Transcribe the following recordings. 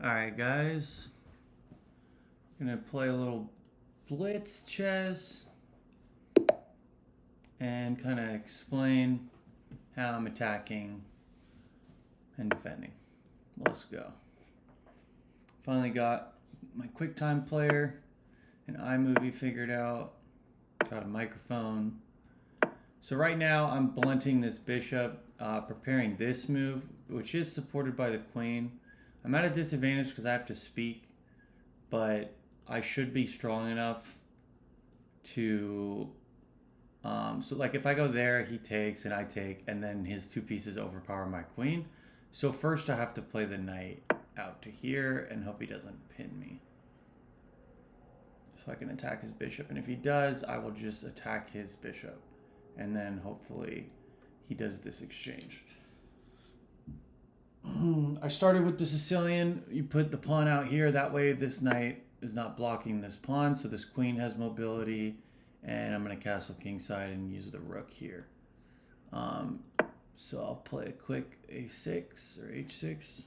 Alright guys, gonna play a little blitz chess and kind of explain how I'm attacking and defending. Let's go. Finally got my QuickTime player and iMovie figured out. Got a microphone. So right now I'm blunting this bishop, preparing this move, which is supported by the queen. I'm at a disadvantage because I have to speak, but I should be strong enough to... so like if I go there, he takes and I take, and then his two pieces overpower my queen. So first I have to play the knight out to here and hope he doesn't pin me. So I can attack his bishop, and if he does, I will just attack his bishop. And then hopefully he does this exchange. I started with the Sicilian. You put the pawn out here. That way this knight is not blocking this pawn. So this queen has mobility. And I'm going to castle kingside and use the rook here. So I'll play a quick a6 or h6.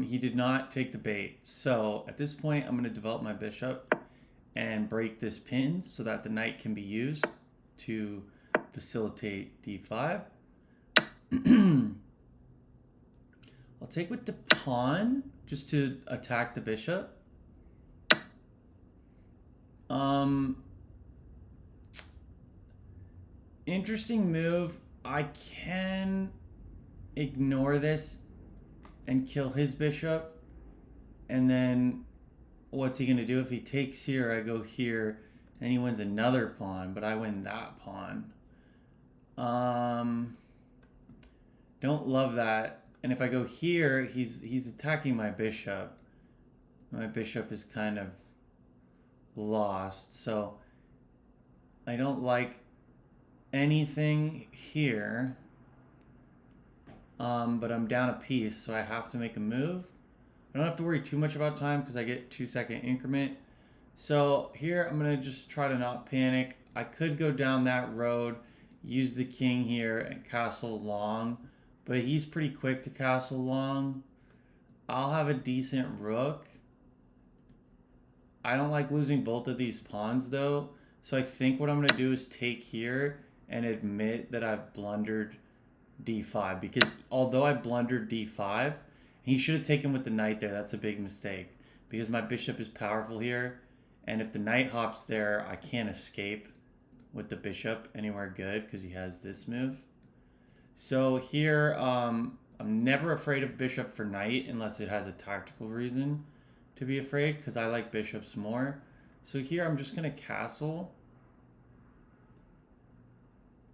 He did not take the bait. So at this point, I'm going to develop my bishop and break this pin so that the knight can be used to facilitate d5. I'll take with the pawn just to attack the bishop. Interesting move. I can ignore this and kill his bishop, and then what's he gonna do? If he takes here, I go here, and he wins another pawn, but I win that pawn. Don't love that. And if I go here, he's attacking my bishop. My bishop is kind of lost, so I don't like anything here. But I'm down a piece, so I have to make a move. I don't have to worry too much about time because I get 2-second increment. So here I'm gonna just try to not panic. I could go down that road, use the king here and castle long, but he's pretty quick to castle long. I'll have a decent rook. I don't like losing both of these pawns though, so I think what I'm gonna do is take here and admit that I've blundered d5, because although I blundered d5, he should have taken with the knight there. That's a big mistake because my bishop is powerful here, and if the knight hops there, I can't escape with the bishop anywhere good because he has this move. So here, I'm never afraid of bishop for knight unless it has a tactical reason to be afraid, because I like bishops more. So here I'm just gonna castle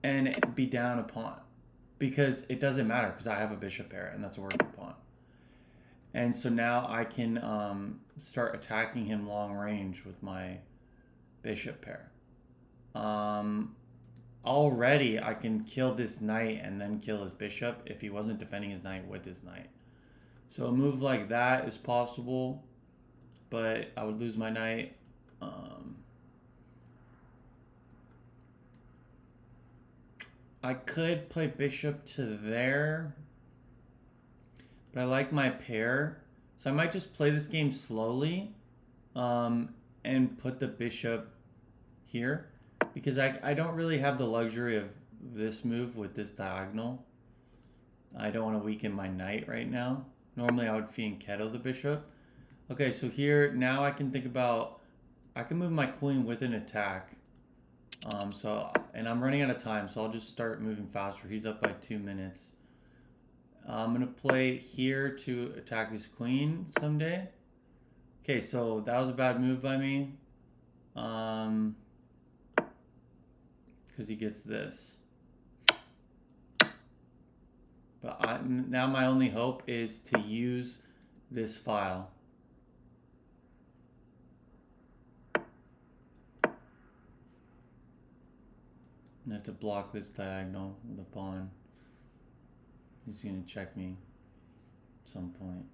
and be down a pawn, because it doesn't matter because I have a bishop pair and that's a working pawn. And so now I can start attacking him long range with my bishop pair. Already I can kill this knight and then kill his bishop if he wasn't defending his knight with his knight. So a move like that is possible, but I would lose my knight. I could play bishop to there, but I like my pair. So I might just play this game slowly and put the bishop here, because I don't really have the luxury of this move with this diagonal. I don't want to weaken my knight right now. Normally I would fianchetto the bishop. Okay, so here now I can think about, I can move my queen with an attack. And I'm running out of time, so I'll just start moving faster. He's up by 2 minutes. I'm gonna play here to attack his queen someday. Okay, so that was a bad move by me. Because he gets this. But now my only hope is to use this file. I have to block this diagonal with a pawn. He's gonna check me at some point.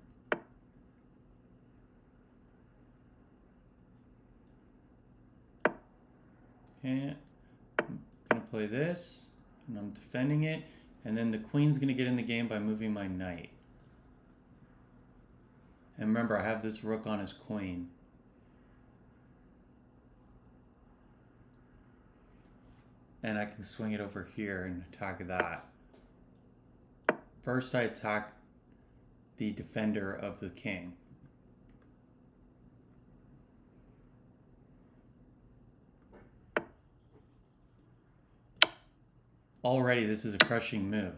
Okay, I'm gonna play this, and I'm defending it. And then the queen's going to get in the game by moving my knight. And remember, I have this rook on his queen. And I can swing it over here and attack that. First, I attack the defender of the king. Already, this is a crushing move.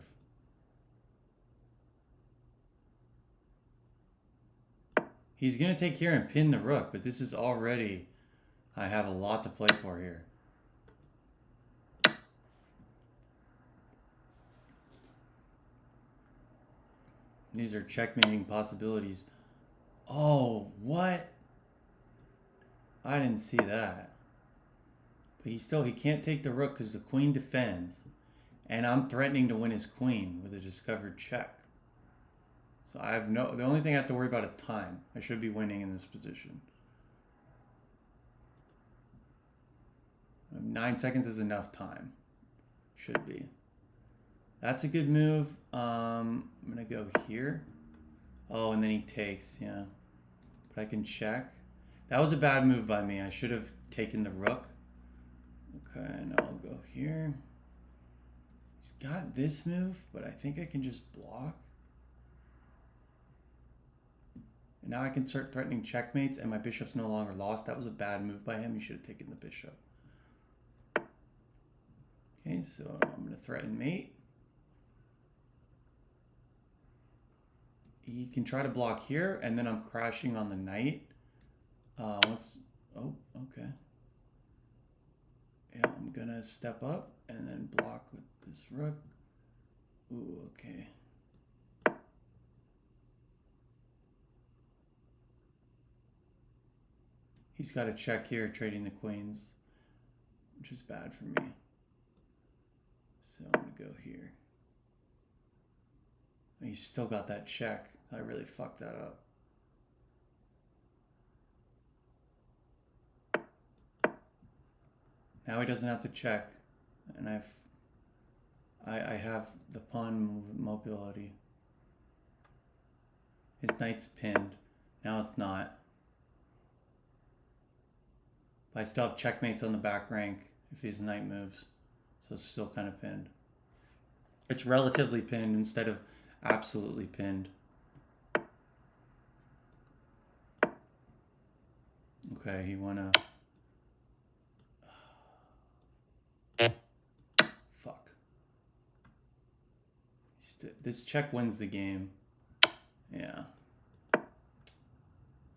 He's going to take here and pin the rook, but this is already... I have a lot to play for here. These are checkmating possibilities. Oh, what? I didn't see that. But he can't take the rook because the queen defends. And I'm threatening to win his queen with a discovered check. So I have the only thing I have to worry about is time. I should be winning in this position. 9 seconds is enough time. Should be. That's a good move. I'm going to go here. Oh, and then he takes, yeah. But I can check. That was a bad move by me. I should have taken the rook. Okay, and I'll go here. He's got this move, but I think I can just block. And now I can start threatening checkmates, and my bishop's no longer lost. That was a bad move by him. He should have taken the bishop. Okay, so I'm going to threaten mate. He can try to block here, and then I'm crashing on the knight. Oh, okay. Yeah, I'm going to step up and then block with this rook. Ooh, okay. He's got a check here, trading the queens, which is bad for me. So I'm going to go here. He's still got that check. I really fucked that up. Now he doesn't have to check, and I have the pawn mobility. His knight's pinned. Now it's not. But I still have checkmates on the back rank if his knight moves, so it's still kind of pinned. It's relatively pinned instead of absolutely pinned. Okay, he wanna... Fuck. This check wins the game. Yeah.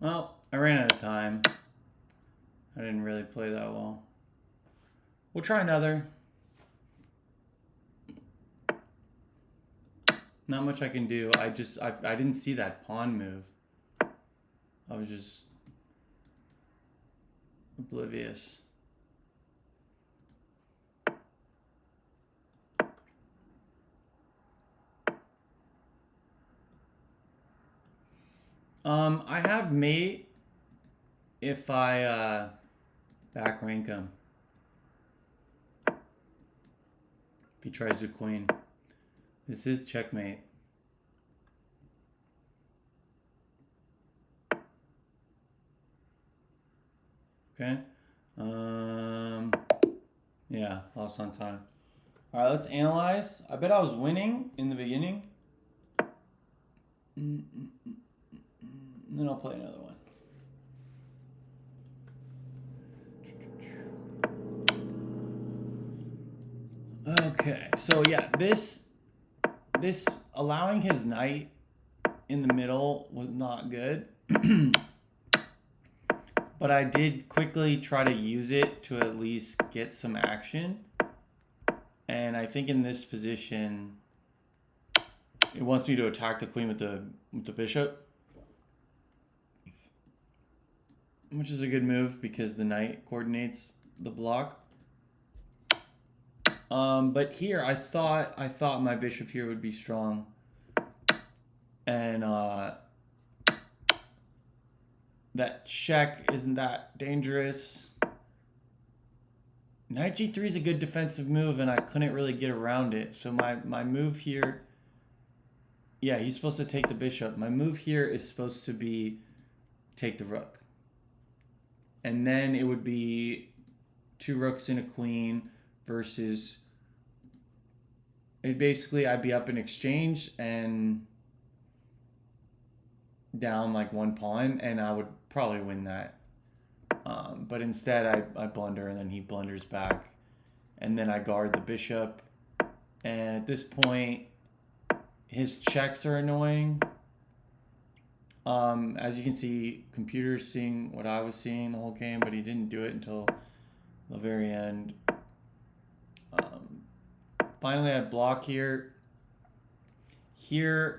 Well, I ran out of time. I didn't really play that well. We'll try another. Not much I can do. I didn't see that pawn move. I was just oblivious. I have mate if I back rank him. If he tries to queen. This is checkmate. Okay. Yeah, lost on time. All right, let's analyze. I bet I was winning in the beginning. And then I'll play another one. Okay, so yeah, this allowing his knight in the middle was not good. But I did quickly try to use it to at least get some action. And I think in this position, it wants me to attack the queen with the bishop, which is a good move because the knight coordinates the block. But here I thought my bishop here would be strong, and that check isn't that dangerous. Knight g3 is a good defensive move, and I couldn't really get around it. So my move here... Yeah, he's supposed to take the bishop. My move here is supposed to be take the rook. And then it would be 2 rooks and a queen versus... It basically, I'd be up in exchange and down like 1 pawn, and I would probably win that. But instead, I blunder, and then he blunders back. And then I guard the bishop. And at this point, his checks are annoying. As you can see, computer's seeing what I was seeing the whole game, but he didn't do it until the very end. Finally, I block here. Here,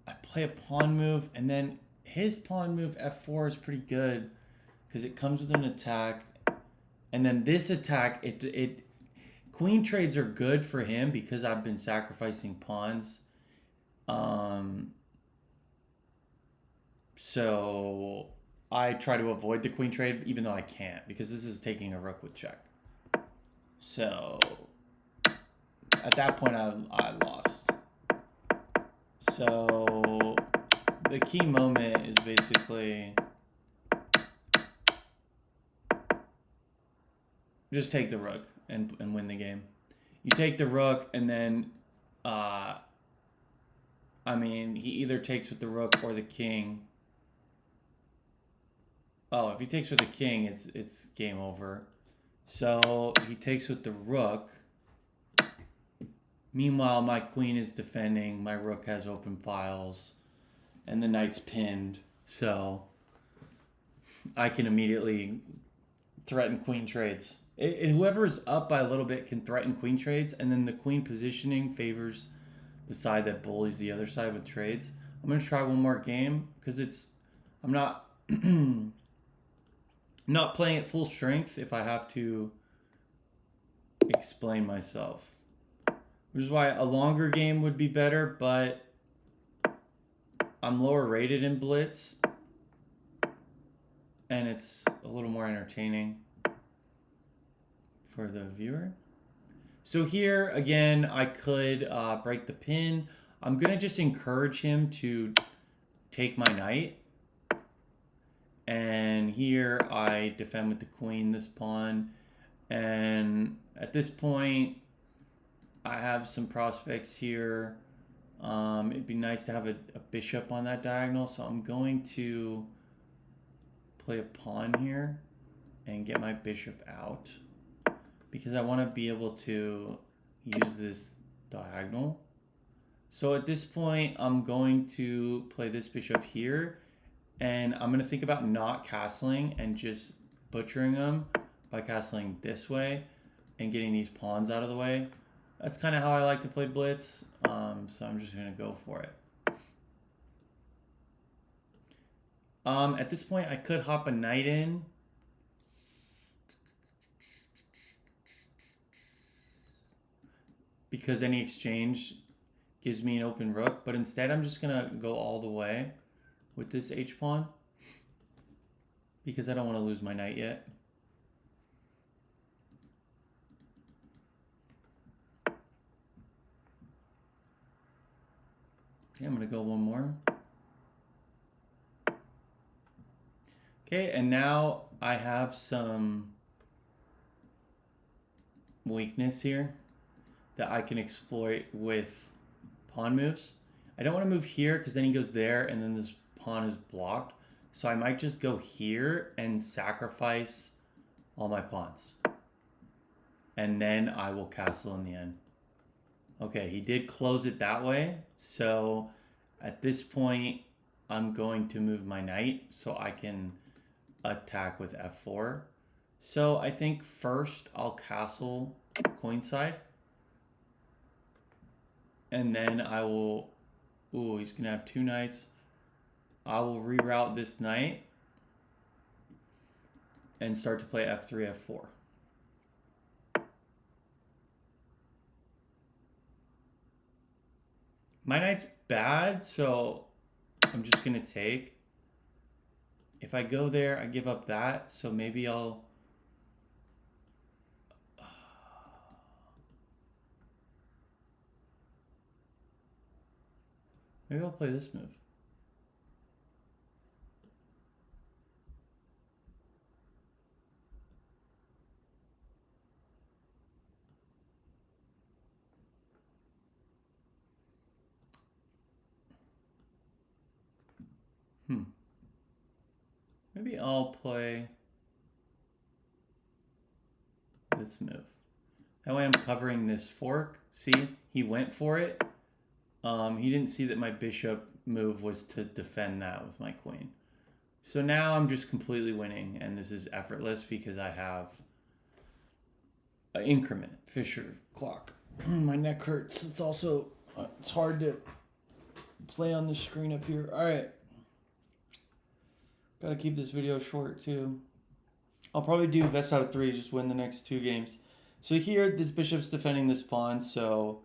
I play a pawn move, and then his pawn move, f4, is pretty good because it comes with an attack. And then this attack, queen trades are good for him because I've been sacrificing pawns. So I try to avoid the queen trade, even though I can't, because this is taking a rook with check. So at that point, I lost. So the key moment is basically just take the rook and win the game. You take the rook, and then, I mean, he either takes with the rook or the king. Oh, if he takes with the king, it's game over. So he takes with the rook. Meanwhile, my queen is defending. My rook has open files, and the knight's pinned. So I can immediately threaten queen trades. Whoever's up by a little bit can threaten queen trades, and then the queen positioning favors the side that bullies the other side with trades. I'm going to try one more game because I'm not not playing at full strength if I have to explain myself. Which is why a longer game would be better, but I'm lower rated in blitz, and it's a little more entertaining for the viewer. So here, again, I could break the pin. I'm going to just encourage him to take my knight. And here I defend with the queen, this pawn. And at this point, I have some prospects here. It'd be nice to have a bishop on that diagonal. So I'm going to play a pawn here and get my bishop out, because I want to be able to use this diagonal. So at this point, I'm going to play this bishop here, and I'm going to think about not castling and just butchering them by castling this way and getting these pawns out of the way. That's kind of how I like to play blitz, so I'm just going to go for it. At this point, I could hop a knight in. Because any exchange gives me an open rook, but instead I'm just going to go all the way with this h-pawn because I don't want to lose my knight yet. Okay, I'm going to go one more. Okay, and now I have some weakness here that I can exploit with pawn moves. I don't want to move here because then he goes there and then this pawn is blocked. So I might just go here and sacrifice all my pawns. And then I will castle in the end. Okay, he did close it that way. So at this point, I'm going to move my knight so I can attack with f4. So I think first I'll castle queenside. And then I will, ooh, he's going to have 2 knights. I will reroute this knight and start to play f3, f4. My knight's bad, so I'm just going to take. If I go there, I give up that, so maybe I'll Maybe I'll play this move. Maybe I'll play this move. That way I'm covering this fork. See, he went for it. He didn't see that my bishop move was to defend that with my queen. So now I'm just completely winning, and this is effortless because I have an increment, Fisher clock. My neck hurts. It's also, it's hard to play on the screen up here. All right. Gotta keep this video short too. I'll probably do best out of 3, just win the next 2 games. So here, this bishop's defending this pawn, so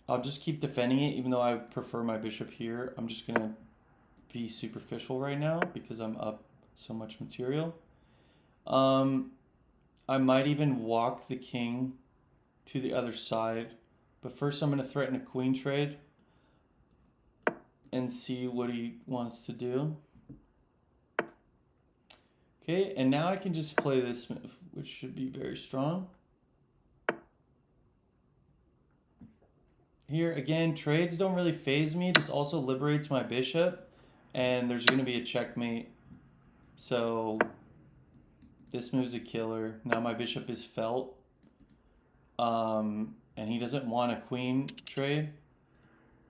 I'll just keep defending it, even though I prefer my bishop here. I'm just gonna be superficial right now because I'm up so much material. I might even walk the king to the other side, but first I'm gonna threaten a queen trade and see what he wants to do. Okay, and now I can just play this move, which should be very strong. Here, again, trades don't really faze me. This also liberates my bishop, and there's going to be a checkmate. So this move's a killer. Now my bishop is felt, and he doesn't want a queen trade.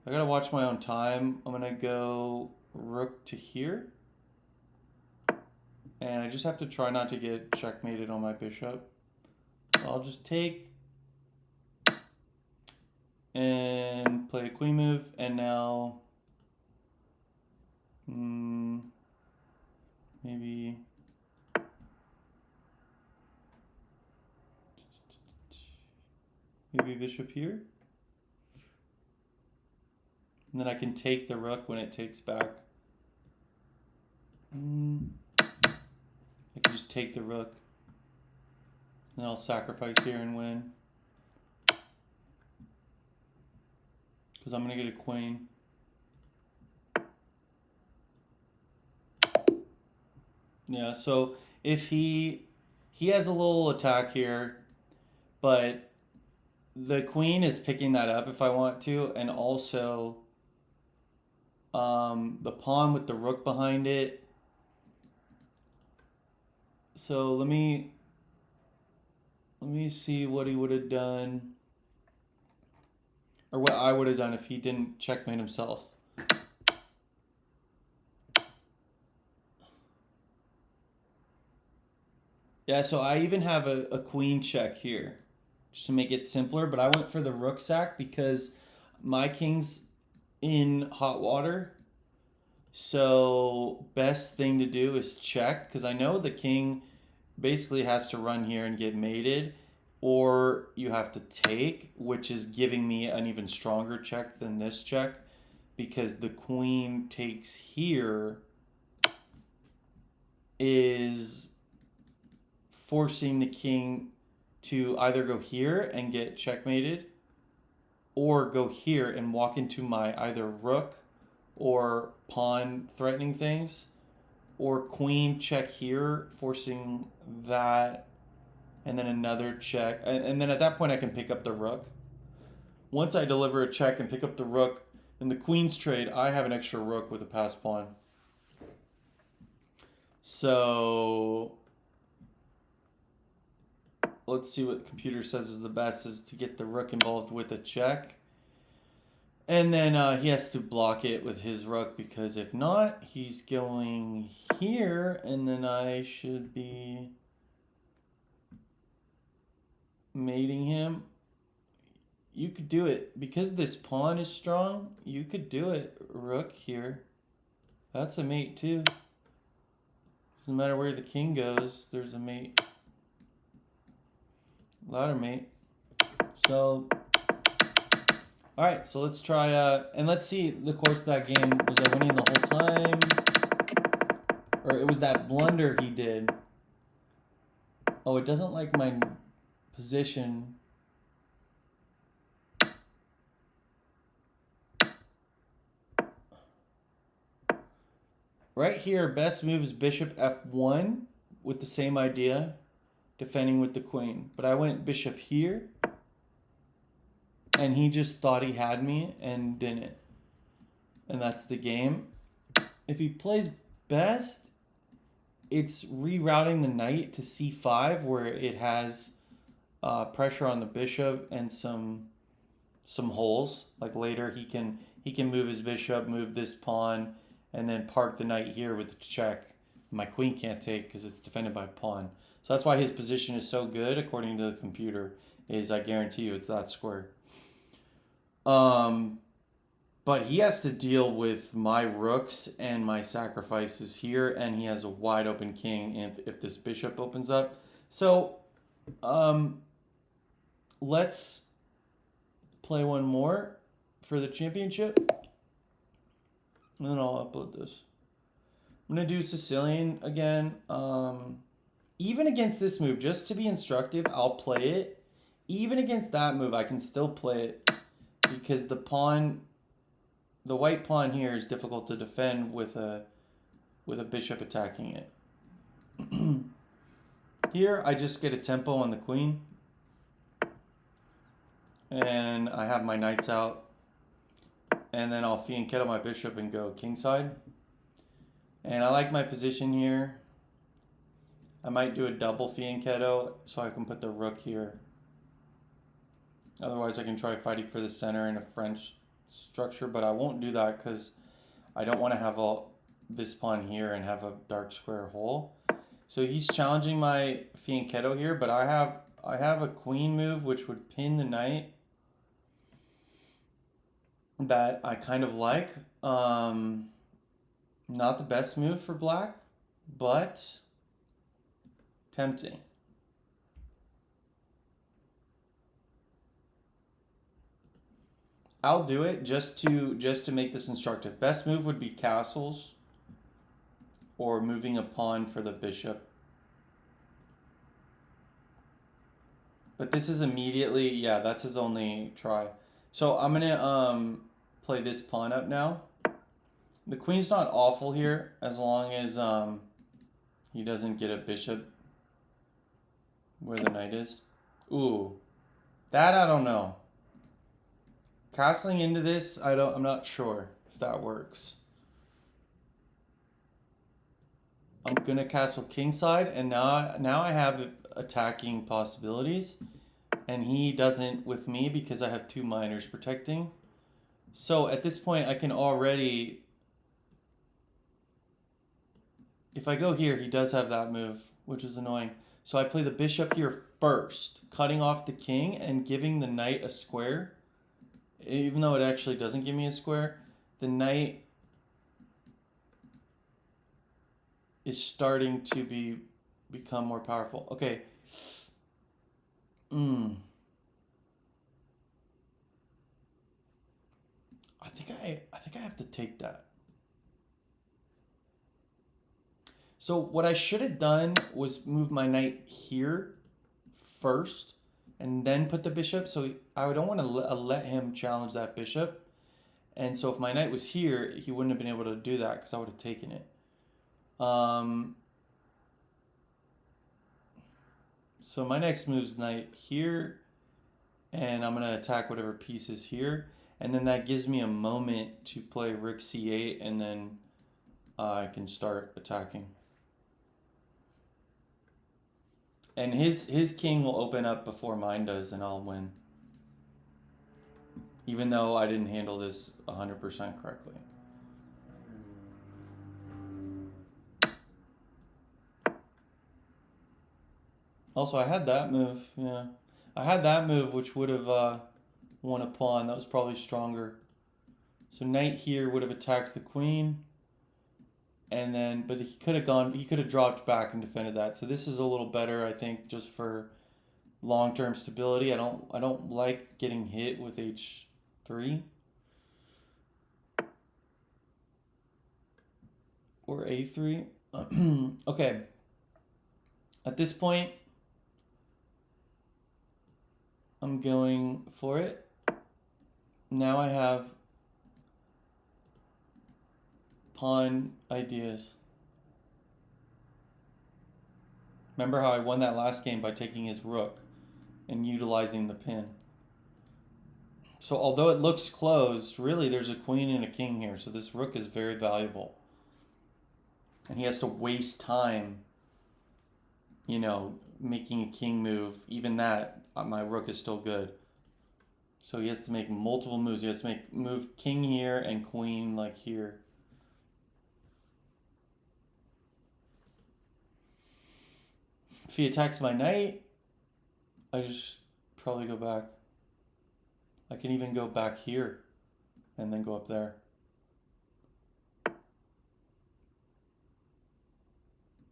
I got to watch my own time. I'm going to go rook to here. And I just have to try not to get checkmated on my bishop. I'll just take and play a queen move, and now maybe bishop here. And then I can take the rook when it takes back. I can just take the rook. And I'll sacrifice here and win. Because I'm going to get a queen. Yeah, so if he has a little attack here, but the queen is picking that up if I want to, and also the pawn with the rook behind it. So let me see what he would have done, or what I would have done if he didn't checkmate himself. Yeah, so I even have a queen check here, just to make it simpler, but I went for the rook sack because my king's in hot water. So best thing to do is check, because I know the king basically has to run here and get mated, or you have to take, which is giving me an even stronger check than this check, because the queen takes here is forcing the king to either go here and get checkmated, or go here and walk into my either rook or pawn threatening things, or queen check here, forcing that, and then another check. And then at that point I can pick up the rook. Once I deliver a check and pick up the rook, in the queen's trade, I have an extra rook with a passed pawn. So let's see what the computer says is the best, is to get the rook involved with a check. And then he has to block it with his rook, because if not, he's going here, and then I should be mating him. You could do it. Because this pawn is strong, you could do it. Rook here. That's a mate too. Doesn't matter where the king goes, there's a mate. Ladder mate. So alright, so let's try, and let's see the course of that game. Was I winning the whole time? Or it was that blunder he did. Oh, it doesn't like my position. Right here, best move is bishop f1 with the same idea, defending with the queen. But I went bishop here, and he just thought he had me and didn't. And that's the game. If he plays best, it's rerouting the knight to c5 where it has pressure on the bishop and some holes. Like later he can move his bishop, move this pawn, and then park the knight here with the check. My queen can't take because it's defended by pawn. So that's why his position is so good according to the computer. Is I guarantee you it's that square. But he has to deal with my rooks and my sacrifices here, and he has a wide open king if this bishop opens up. So, let's play one more for the championship, and then I'll upload this. I'm gonna do Sicilian again. Even against this move, just to be instructive, I'll play it. Even against that move, I can still play it because the white pawn here is difficult to defend with a bishop attacking it. Here, I just get a tempo on the queen. And I have my knights out. And then I'll fianchetto my bishop and go kingside. And I like my position here. I might do a double fianchetto so I can put the rook here. Otherwise, I can try fighting for the center in a French structure, but I won't do that because I don't want to have this pawn here and have a dark square hole. So he's challenging my fianchetto here, but I have a queen move which would pin the knight that I kind of like. Not the best move for black, but tempting. I'll do it just to make this instructive. Best move would be castles or moving a pawn for the bishop. But this is immediately, yeah, that's his only try. So I'm gonna play this pawn up now. The queen's not awful here as long as he doesn't get a bishop where the knight is. Ooh, that I don't know. Castling into this, I'm not sure if that works. I'm gonna castle kingside, and now I have attacking possibilities, and he doesn't with me because I have two minors protecting. So at this point, I can already, if I go here, he does have that move, which is annoying. So I play the bishop here first, cutting off the king and giving the knight a square. Even though it actually doesn't give me a square, the knight is starting to become more powerful. Okay. I think I have to take that. So what I should have done was move my knight here first and then put the bishop. So I don't want to let him challenge that bishop. And so if my knight was here, he wouldn't have been able to do that because I would have taken it. So my next move is knight here, and I'm going to attack whatever piece is here. And then that gives me a moment to play rook c8, and then I can start attacking. And his king will open up before mine does, and I'll win. Even though I didn't handle this 100% correctly. Also, I had that move, yeah. I had that move, which would have won a pawn. That was probably stronger. So knight here would have attacked the queen. And then, but he could have dropped back and defended that. So this is a little better, I think, just for long-term stability. I don't like getting hit with h3 or a3. Okay. At this point, I'm going for it. Now I have pawn ideas. Remember how I won that last game by taking his rook and utilizing the pin. So although it looks closed, really there's a queen and a king here. So this rook is very valuable. And he has to waste time, you know, making a king move. Even that, my rook is still good. So he has to make multiple moves. He has to move king here and queen like here. If he attacks my knight, I just probably go back. I can even go back here and then go up there.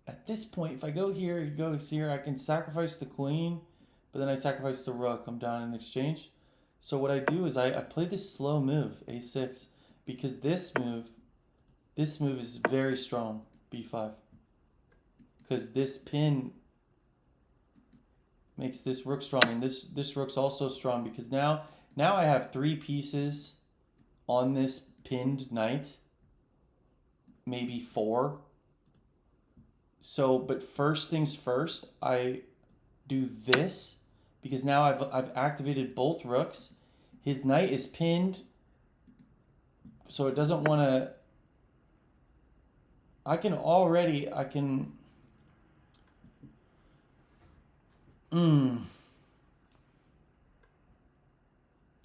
At this point, if I go here, he goes here, I can sacrifice the queen, but then I sacrifice the rook. I'm down in exchange. So what I do is I play this slow move, a6, because this move is very strong, b5. Because this pin makes this rook strong, and this rook's also strong because now I have 3 pieces on this pinned knight, maybe 4. So, but first things first, I do this because now I've activated both rooks. His knight is pinned, so it doesn't want to.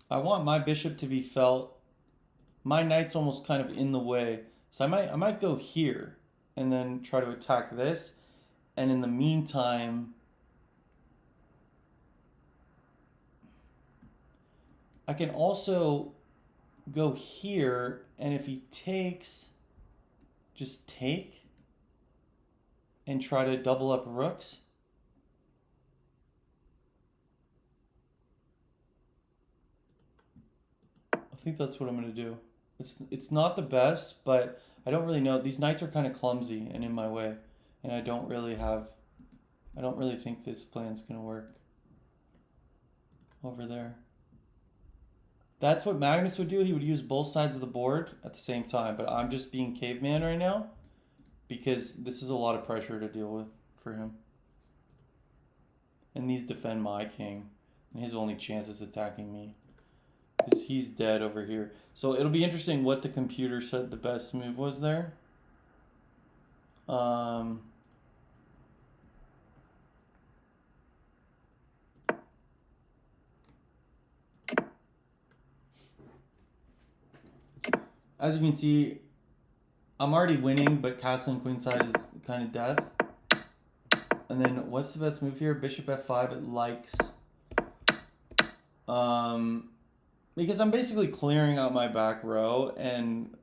I want my bishop to be felt. My knight's almost kind of in the way, so I might go here and then try to attack this, and in the meantime I can also go here, and if he takes, just take and try to double up rooks. I think that's what I'm going to do. It's not the best, but I don't really know. These knights are kind of clumsy and in my way, and I don't really think this plan's going to work over there. That's what Magnus would do. He would use both sides of the board at the same time, but I'm just being caveman right now because this is a lot of pressure to deal with for him. And these defend my king, and his only chance is attacking me because he's dead over here. So it'll be interesting what the computer said the best move was there. As you can see, I'm already winning, but castling queenside is kind of death. And then what's the best move here? Bishop f5, it likes. Because I'm basically clearing out my back row and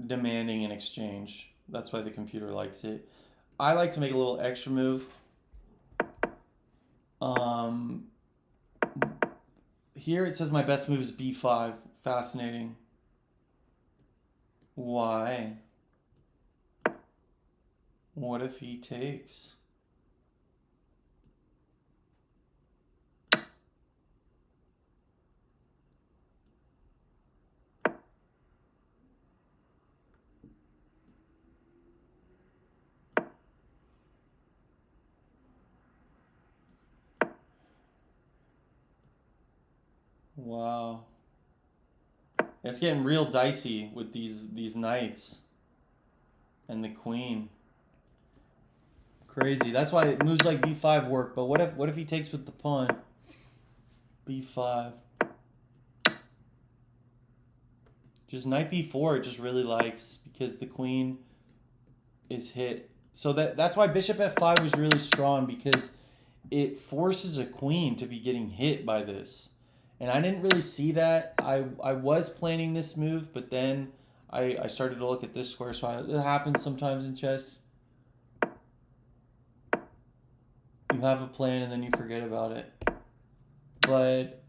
demanding an exchange. That's why the computer likes it. I like to make a little extra move. Here it says my best move is b5. Fascinating. Why? What if he takes? Wow. It's getting real dicey with these knights and the queen. Crazy. That's why moves like b5 work. But what if he takes with the pawn? b5. Just knight b4 it just really likes because the queen is hit. So that's why bishop f5 was really strong, because it forces a queen to be getting hit by this. And I didn't really see that. I was planning this move, but then I started to look at this square. So it happens sometimes in chess. You have a plan and then you forget about it. But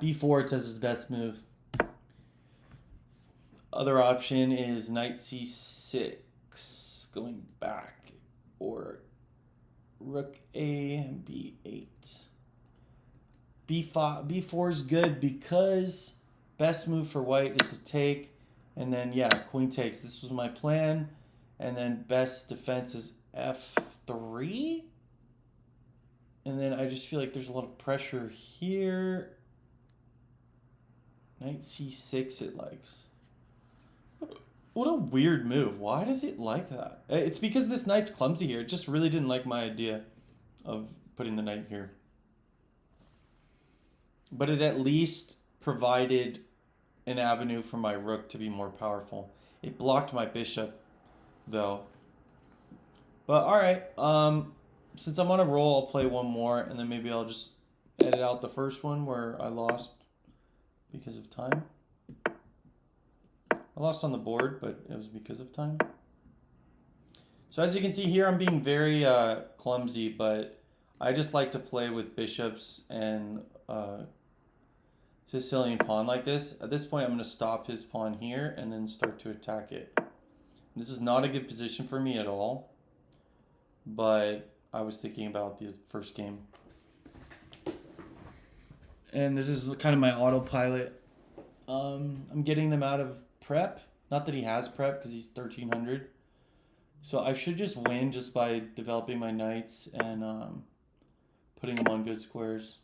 b4 it says is best move. Other option is knight c6 going back, or rook a, b8. b4 is good because best move for white is to take, and then yeah, queen takes. This was my plan, and then best defense is f3, and then I just feel like there's a lot of pressure here. Knight c6 it likes. What a weird move. Why does it like that? It's because this knight's clumsy here. It just really didn't like my idea of putting the knight here. But it at least provided an avenue for my rook to be more powerful. It blocked my bishop, though. But alright, since I'm on a roll, I'll play one more, and then maybe I'll just edit out the first one where I lost because of time. I lost on the board, but it was because of time. So as you can see here, I'm being very clumsy, but I just like to play with bishops and Sicilian pawn like this. At this point, I'm going to stop his pawn here and then start to attack it. This is not a good position for me at all, but I was thinking about the first game. And this is kind of my autopilot. I'm getting them out of prep. Not that he has prep because he's 1300. So I should just win just by developing my knights and putting them on good squares.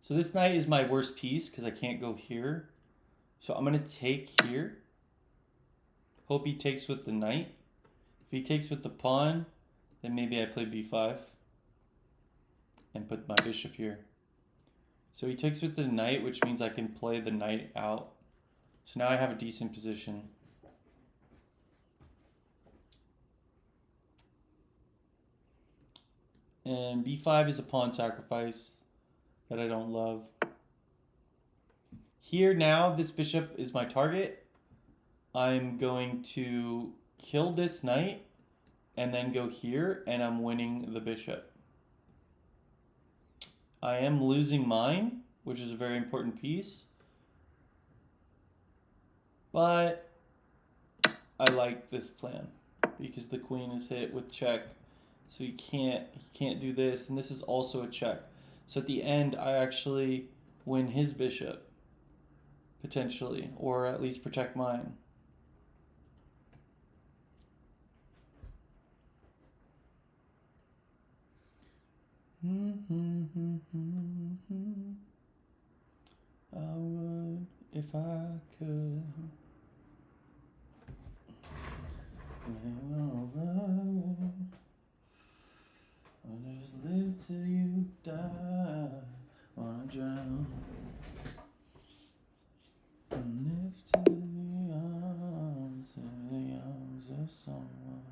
So this knight is my worst piece because I can't go here. So I'm going to take here. Hope he takes with the knight. If he takes with the pawn, then maybe I play b5 and put my bishop here. So he takes with the knight, which means I can play the knight out. So now I have a decent position. And b5 is a pawn sacrifice that I don't love. Here now, this bishop is my target. I'm going to kill this knight and then go here, and I'm winning the bishop. I am losing mine, which is a very important piece. But I like this plan because the queen is hit with check. So he can't do this, and this is also a check. So at the end, I actually win his bishop, potentially, or at least protect mine. I would if I could. I'll just live till you die. Wanna drown. Live to the arms of someone.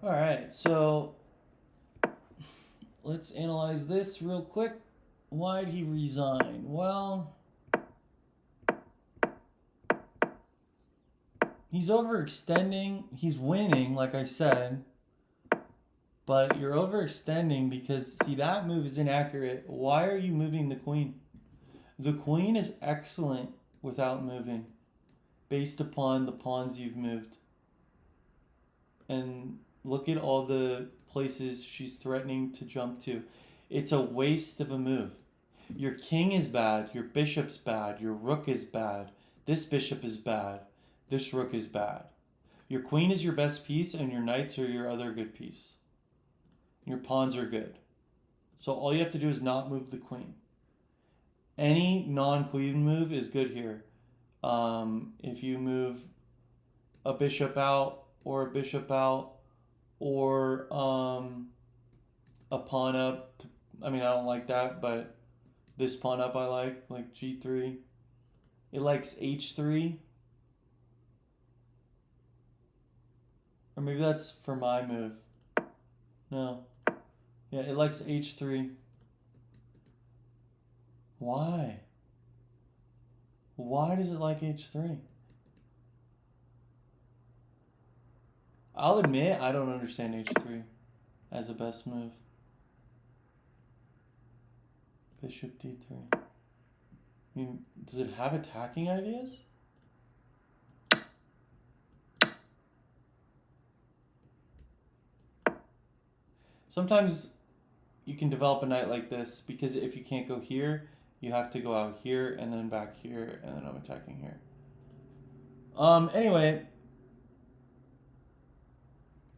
Alright, so let's analyze this real quick. Why'd he resign? Well, he's overextending. He's winning, like I said. But you're overextending because, see, that move is inaccurate. Why are you moving the queen? The queen is excellent without moving, based upon the pawns you've moved. And look at all the places she's threatening to jump to. It's a waste of a move. Your king is bad, your bishop's bad, your rook is bad, this bishop is bad, this rook is bad. Your queen is your best piece, and your knights are your other good piece. Your pawns are good. So all you have to do is not move the queen. Any non-queen move is good here. If you move a bishop out, or a bishop out, or a pawn up. I mean, I don't like that, but this pawn up I like g3. It likes h3. Or maybe that's for my move. No. Yeah, it likes h3. Why? Why does it like h3? I'll admit I don't understand h3 as a best move. Bishop d3. I mean, does it have attacking ideas? Sometimes you can develop a knight like this because if you can't go here, you have to go out here and then back here, and then I'm attacking here. Anyway,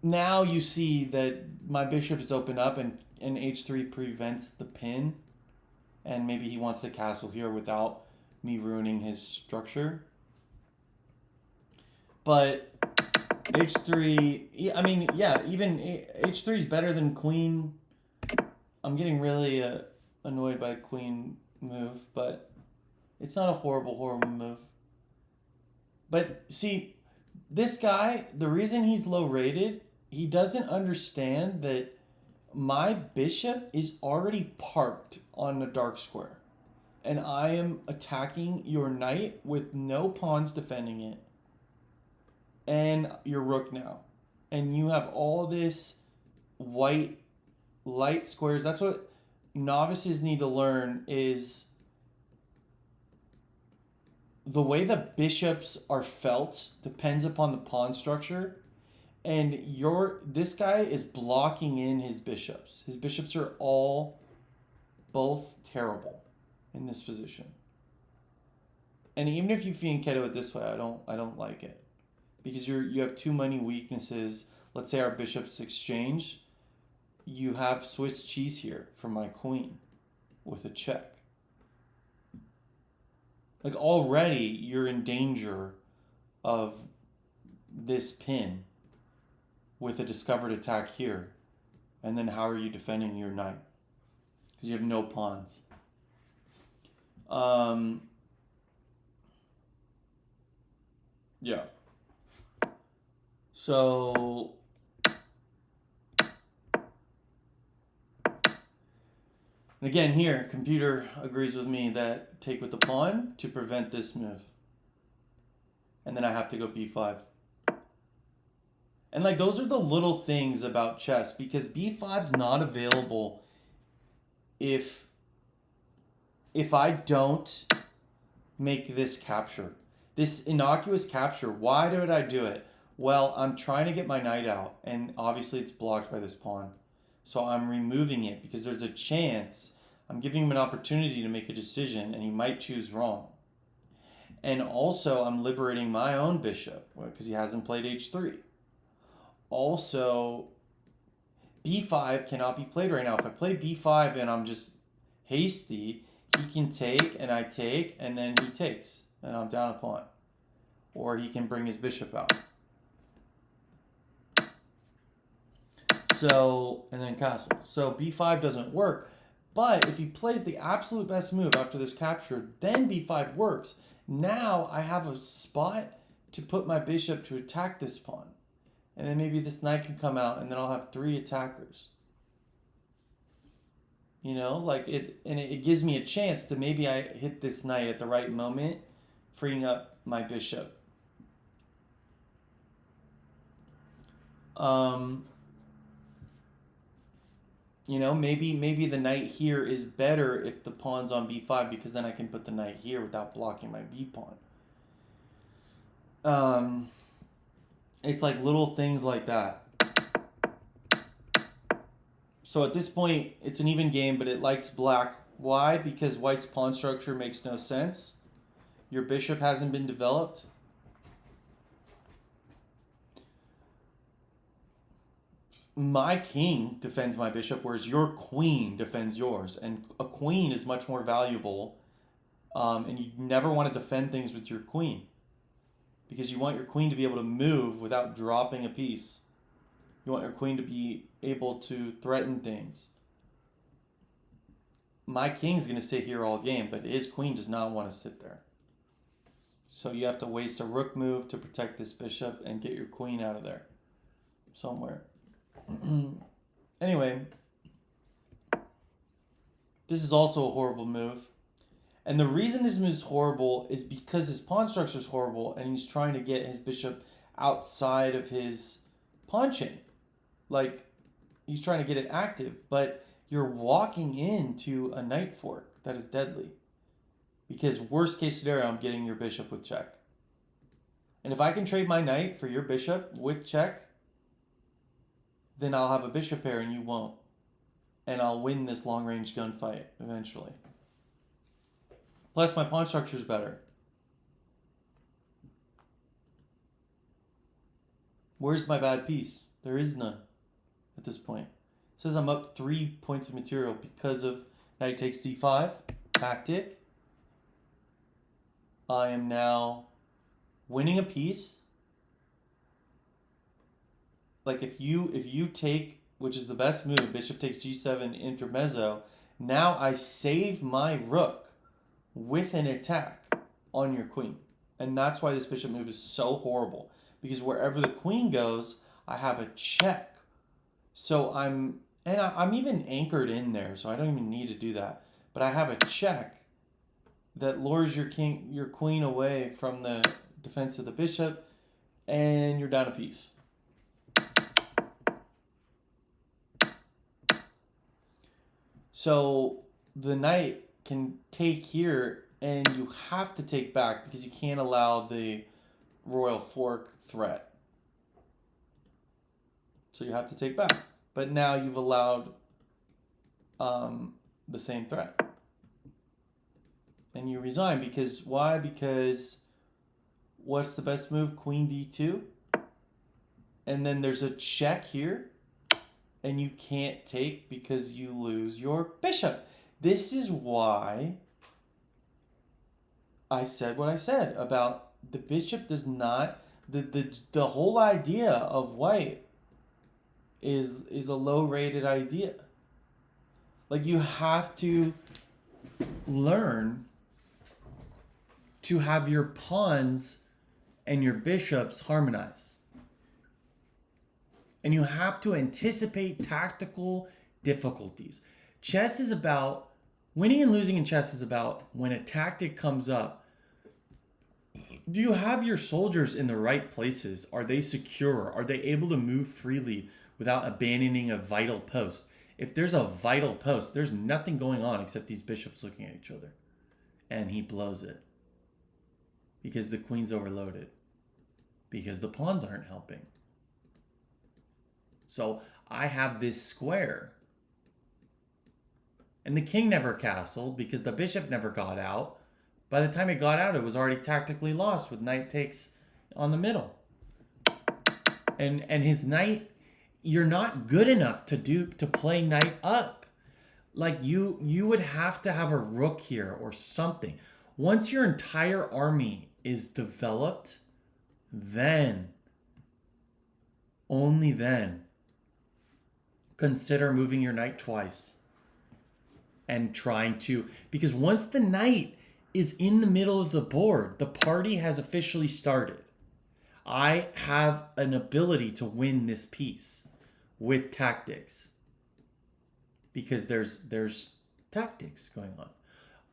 now you see that my bishop is open up and h3 prevents the pin, and maybe he wants to castle here without me ruining his structure. But h3, I mean, yeah, even h3 is better than queen. I'm getting really annoyed by queen move, but it's not a horrible move. But see, this guy, the reason he's low rated, he doesn't understand that my bishop is already parked on a dark square. And I am attacking your knight with no pawns defending it. And your rook now. And you have all this white light squares. That's what novices need to learn, is the way the bishops are felt depends upon the pawn structure. And this guy is blocking in his bishops. His bishops are all both terrible in this position. And even if you fianchetto it this way, I don't like it. Because you have too many weaknesses. Let's say our bishops exchange. You have Swiss cheese here for my queen with a check. Like, already you're in danger of this pin with a discovered attack here. And then how are you defending your knight? Because you have no pawns. Yeah. So and again here, computer agrees with me that take with the pawn to prevent this move. And then I have to go b5. And like, those are the little things about chess, because b5's not available if I don't make this capture. This innocuous capture. Why did I do it? Well, I'm trying to get my knight out, and obviously it's blocked by this pawn. So I'm removing it because there's a chance I'm giving him an opportunity to make a decision, and he might choose wrong. And also, I'm liberating my own bishop because he hasn't played h3. Also, b5 cannot be played right now. If I play b5 and I'm just hasty, he can take, and I take, and then he takes, and I'm down a pawn. Or he can bring his bishop out. So, and then castle. So b5 doesn't work. But if he plays the absolute best move after this capture, then b5 works. Now I have a spot to put my bishop to attack this pawn. And then maybe this knight can come out, and then I'll have 3 attackers. You know, like it gives me a chance to maybe I hit this knight at the right moment, freeing up my bishop. You know, maybe the knight here is better if the pawn's on b5, because then I can put the knight here without blocking my b pawn. It's like little things like that. So at this point, it's an even game, but it likes black. Why? Because white's pawn structure makes no sense. Your bishop hasn't been developed. My king defends my bishop, whereas your queen defends yours. And a queen is much more valuable. And you never want to defend things with your queen, because you want your queen to be able to move without dropping a piece. You want your queen to be able to threaten things. My king's going to sit here all game, but his queen does not want to sit there. So you have to waste a rook move to protect this bishop and get your queen out of there somewhere. Anyway, this is also a horrible move. And the reason this move is horrible is because his pawn structure is horrible, and he's trying to get his bishop outside of his pawn chain. Like, he's trying to get it active, but you're walking into a knight fork that is deadly. Because worst case scenario, I'm getting your bishop with check. And if I can trade my knight for your bishop with check, then I'll have a bishop pair and you won't. and I'll win this long-range gunfight eventually. Plus, my pawn structure is better. Where's my bad piece? There is none at this point. It says I'm up 3 points of material because of knight takes d5 tactic. I am now winning a piece. Like if you take, which is the best move, bishop takes g7 intermezzo, now I save my rook with an attack on your queen. And that's why this bishop move is so horrible. Because wherever the queen goes, I have a check. So I'm even anchored in there, so I don't even need to do that. But I have a check that lures your queen away from the defense of the bishop, and you're down a piece. So the knight can take here, and you have to take back because you can't allow the royal fork threat. So you have to take back. But now you've allowed the same threat. And you resign because, why? Because what's the best move? Queen d2. And then there's a check here. And you can't take because you lose your bishop. This is why I said what I said about the bishop does not, the whole idea of white is a low-rated idea. Like, you have to learn to have your pawns and your bishops harmonize. And you have to anticipate tactical difficulties. Chess is about, winning and losing in chess is about when a tactic comes up, do you have your soldiers in the right places? Are they secure? Are they able to move freely without abandoning a vital post? If there's a vital post, there's nothing going on except these bishops looking at each other. And he blows it. Because the queen's overloaded. Because the pawns aren't helping. So I have this square. And the king never castled because the bishop never got out. By the time it got out, it was already tactically lost with knight takes on the middle. And his knight, you're not good enough to play knight up. Like you would have to have a rook here or something. Once your entire army is developed, then, only then, consider moving your knight twice. And trying to, because once the knight is in the middle of the board, the party has officially started. I have an ability to win this piece with tactics. Because there's tactics going on.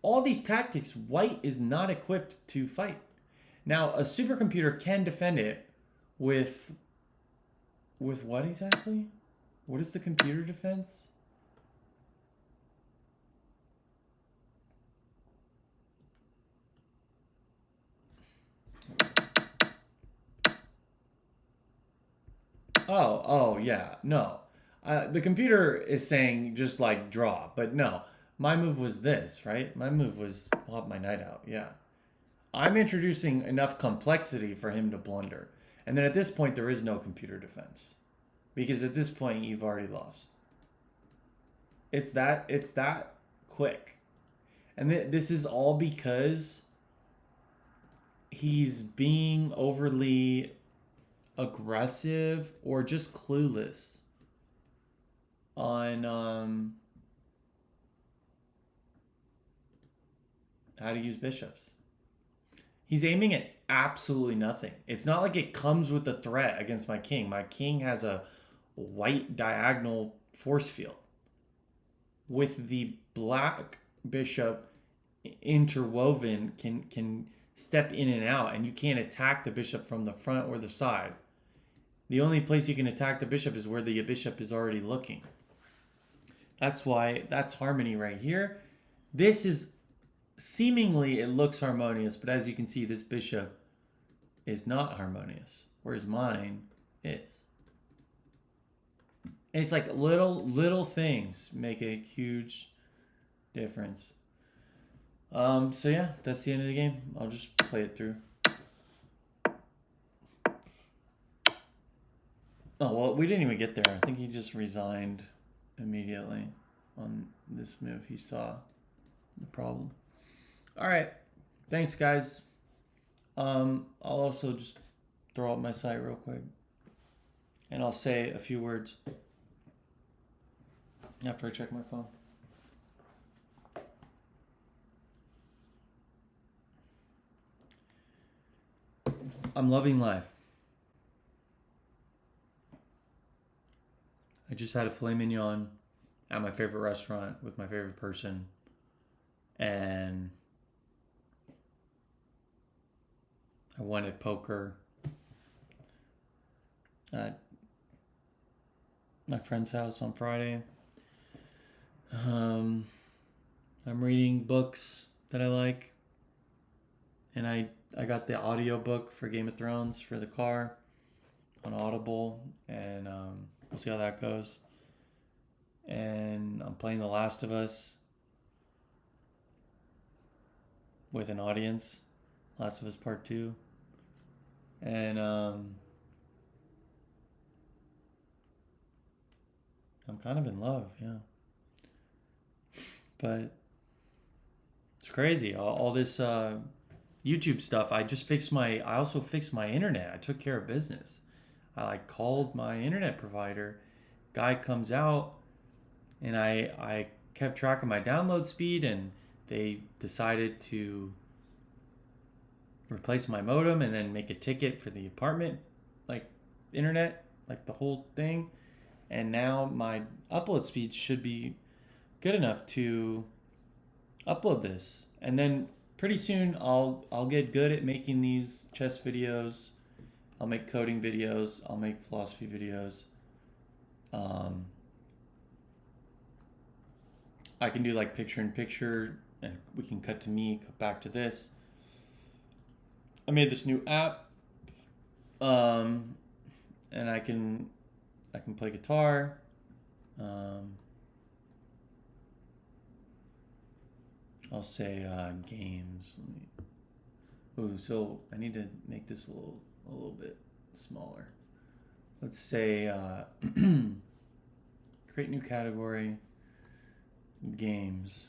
All these tactics, white is not equipped to fight. Now, a supercomputer can defend it with what exactly? What is the computer defense? Oh, yeah, no. The computer is saying just like draw, but no. My move was this, right? My move was pop my knight out, yeah. I'm introducing enough complexity for him to blunder. And then at this point, there is no computer defense. Because at this point, you've already lost. It's that quick. And this is all because he's being overly aggressive or just clueless on how to use bishops. He's aiming at absolutely nothing. It's not like it comes with a threat against my king. My king has a white diagonal force field. With the black bishop interwoven can step in and out, and you can't attack the bishop from the front or the side. The only place you can attack the bishop is where the bishop is already looking. That's why that's harmony right here. This is seemingly, it looks harmonious, but as you can see, this bishop is not harmonious, whereas mine is. And it's like little things make a huge difference. So yeah, that's the end of the game. I'll just play it through. Oh well, we didn't even get there. I think he just resigned immediately on this move. He saw the problem. All right, thanks guys. I'll also just throw up my site real quick, and I'll say a few words after I check my phone. I'm loving life. I just had a filet mignon at my favorite restaurant with my favorite person, and I won at poker at my friend's house on Friday. I'm reading books that I like, and I got the audio book for Game of Thrones for the car on Audible, and we'll see how that goes. And I'm playing The Last of Us with an audience, Last of Us Part 2. And I'm kind of in love, yeah. But it's crazy. All this YouTube stuff. I also fixed my internet. I took care of business. I called my internet provider. Guy comes out, and I kept track of my download speed, and they decided to replace my modem and then make a ticket for the apartment, like internet, like the whole thing. And now my upload speed should be good enough to upload this. And then pretty soon I'll get good at making these chess videos. I'll make coding videos. I'll make philosophy videos. I can do like picture in picture, and we can cut to me, cut back to this. I made this new app, and I can play guitar. I'll say games. Ooh, so I need to make this a little bit smaller. Let's say create new category, games.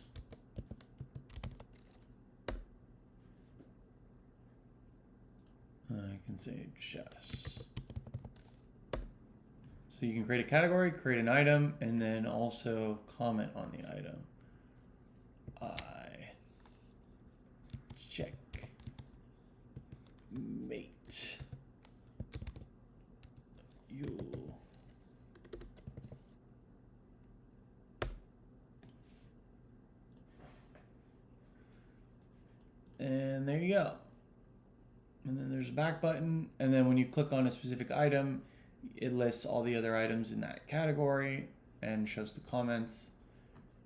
I can say chess. So you can create a category, create an item, and then also comment on the item. I check mate you. And there you go. And then there's a back button, and then when you click on a specific item, it lists all the other items in that category and shows the comments.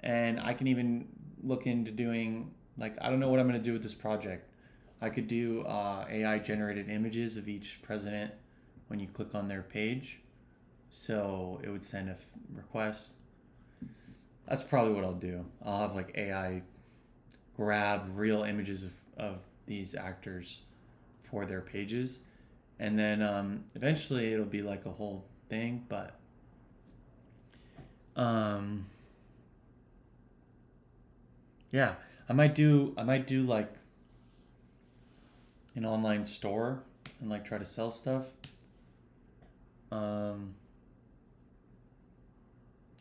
And I can even look into doing, like, I don't know what I'm going to do with this project. I could do AI generated images of each president when you click on their page. So it would send a request. That's probably what I'll do. I'll have like AI grab real images of these actors for their pages, and then eventually it'll be like a whole thing. But yeah, I might do like an online store and like try to sell stuff to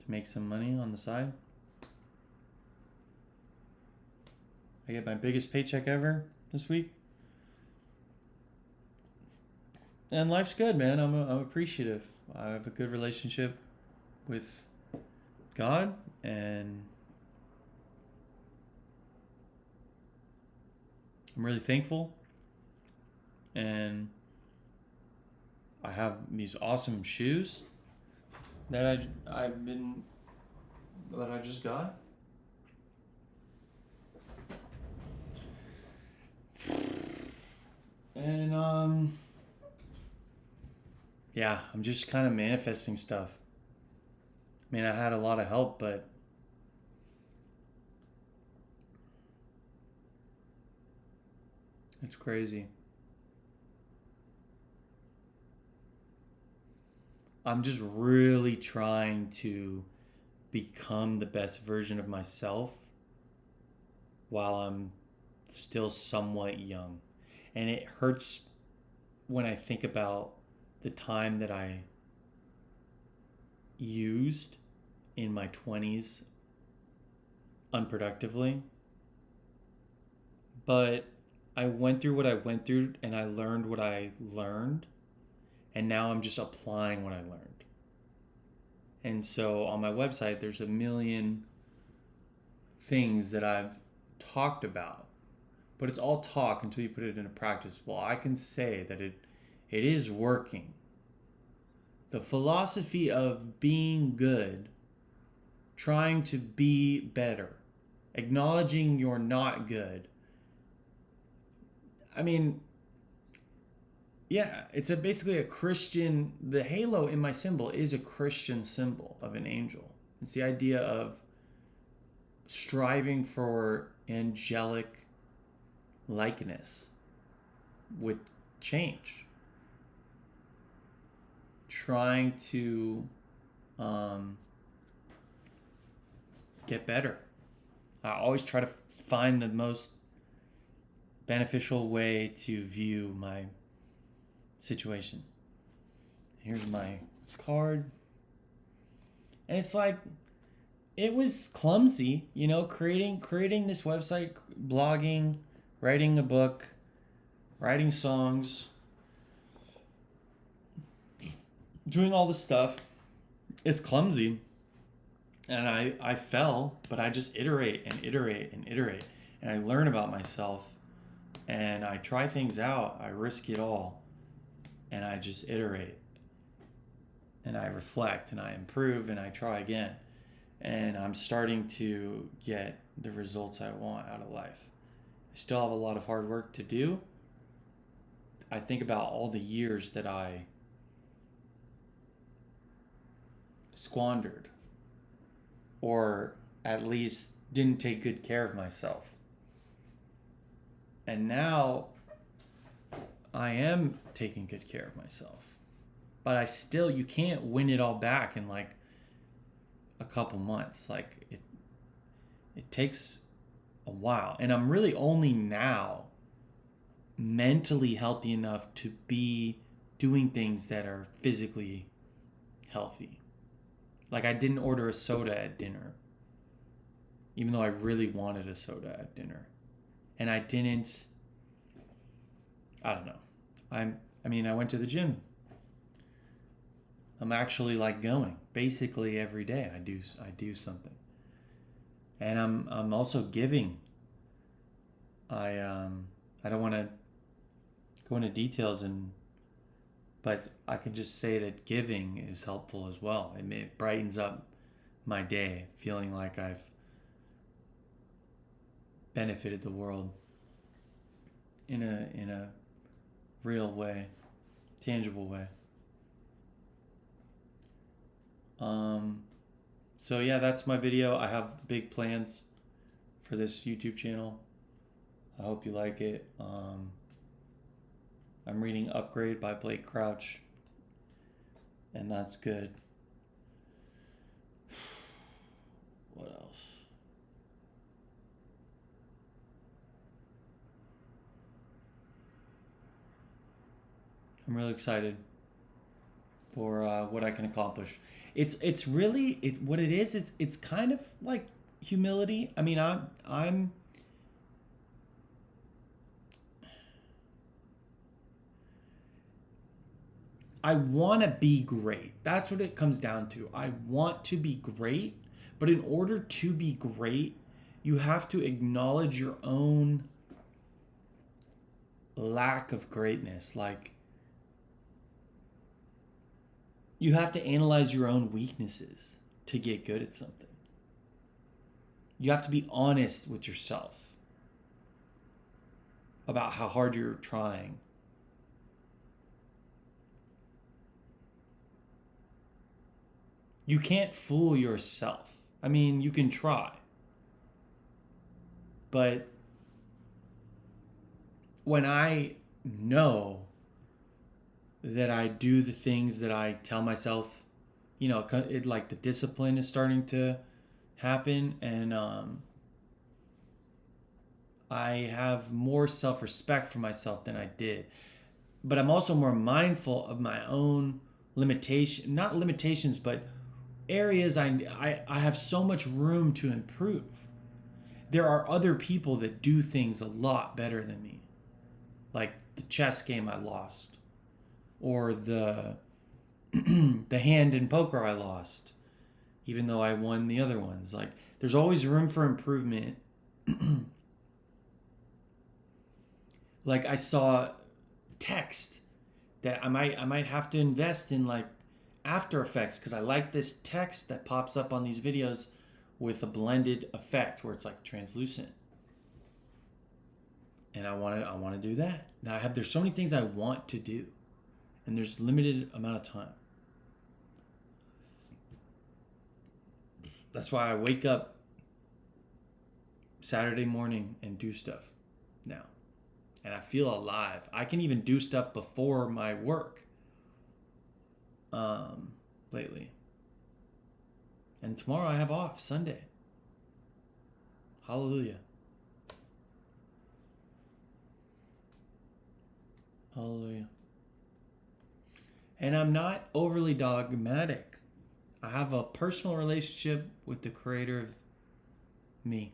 make some money on the side. I get my biggest paycheck ever this week. And life's good, man. I'm appreciative. I have a good relationship with God, and I'm really thankful. And I have these awesome shoes that I just got. And yeah, I'm just kind of manifesting stuff. I mean, I had a lot of help, but it's crazy. I'm just really trying to become the best version of myself while I'm still somewhat young. And it hurts when I think about the time that I used in my 20s unproductively. But I went through what I went through and I learned what I learned. And now I'm just applying what I learned. And so on my website, there's a million things that I've talked about, but it's all talk until you put it into practice. Well, I can say that it is working. The philosophy of being good, trying to be better, acknowledging you're not good. I mean, yeah, it's basically a Christian. The halo in my symbol is a Christian symbol of an angel. It's the idea of striving for angelic likeness with change, trying to get better. I always try to find the most beneficial way to view my situation. Here's my card. And it's like, it was clumsy, you know, creating this website, blogging, writing a book, writing songs, doing all this stuff. It's clumsy. And I fell, but I just iterate and iterate and iterate. And I learn about myself and I try things out. I risk it all. And I just iterate. And I reflect and I improve and I try again. And I'm starting to get the results I want out of life. I still have a lot of hard work to do. I think about all the years that I squandered, or at least didn't take good care of myself. And now I am taking good care of myself. But I still, you can't win it all back in like a couple months. Like it takes a while. And I'm really only now mentally healthy enough to be doing things that are physically healthy. Like I didn't order a soda at dinner, even though I really wanted a soda at dinner. And I didn't, I don't know. I went to the gym. I'm actually like going basically every day. I do something. And I'm also giving. I don't want to go into details, but I can just say that giving is helpful as well. It brightens up my day, feeling like I've benefited the world in a real way, tangible way. So yeah, that's my video. I have big plans for this YouTube channel. I hope you like it. I'm reading Upgrade by Blake Crouch, and that's good. What else? I'm really excited for what I can accomplish. It's really what it is. It's kind of like humility. I mean, I'm I want to be great. That's what it comes down to. I want to be great, but in order to be great, you have to acknowledge your own lack of greatness. Like, you have to analyze your own weaknesses to get good at something. You have to be honest with yourself about how hard you're trying. You can't fool yourself. I mean, you can try. But when I know that I do the things that I tell myself, like the discipline is starting to happen, and I have more self-respect for myself than I did. But I'm also more mindful of my own not limitations, but areas I have so much room to improve. There are other people that do things a lot better than me, like the chess game I lost, or the the hand in poker I lost, even though I won the other ones. Like, there's always room for improvement. Like, I saw text that I might have to invest in, like After Effects, because I like this text that pops up on these videos with a blended effect where it's like translucent. And I want to do that. Now there's so many things I want to do, and there's limited amount of time. That's why I wake up Saturday morning and do stuff now. And I feel alive. I can even do stuff before my work lately. And tomorrow I have off, Sunday. Hallelujah. Hallelujah. And I'm not overly dogmatic. I have a personal relationship with the creator of me.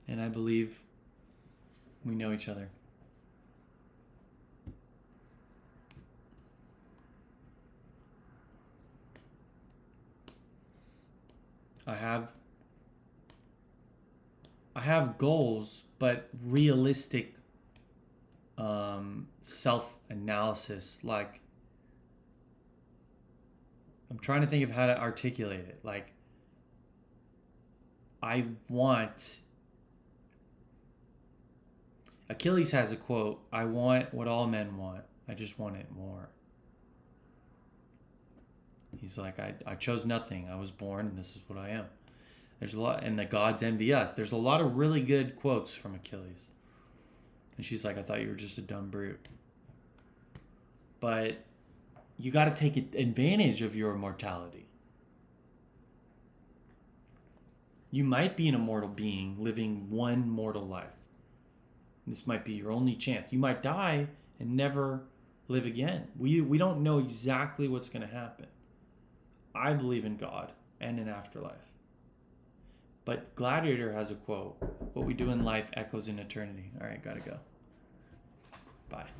And I believe we know each other. I have goals, but realistic self-analysis. Like, I'm trying to think of how to articulate it. Like, Achilles has a quote, "I want what all men want. I just want it more." He's like, I chose nothing. I was born, and this is what I am. There's a lot, and the gods envy us. There's a lot of really good quotes from Achilles. And she's like, I thought you were just a dumb brute. But you got to take advantage of your mortality. You might be an immortal being living one mortal life. This might be your only chance. You might die and never live again. We don't know exactly what's going to happen. I believe in God and an afterlife. But Gladiator has a quote, "What we do in life echoes in eternity." All right, gotta go. Bye.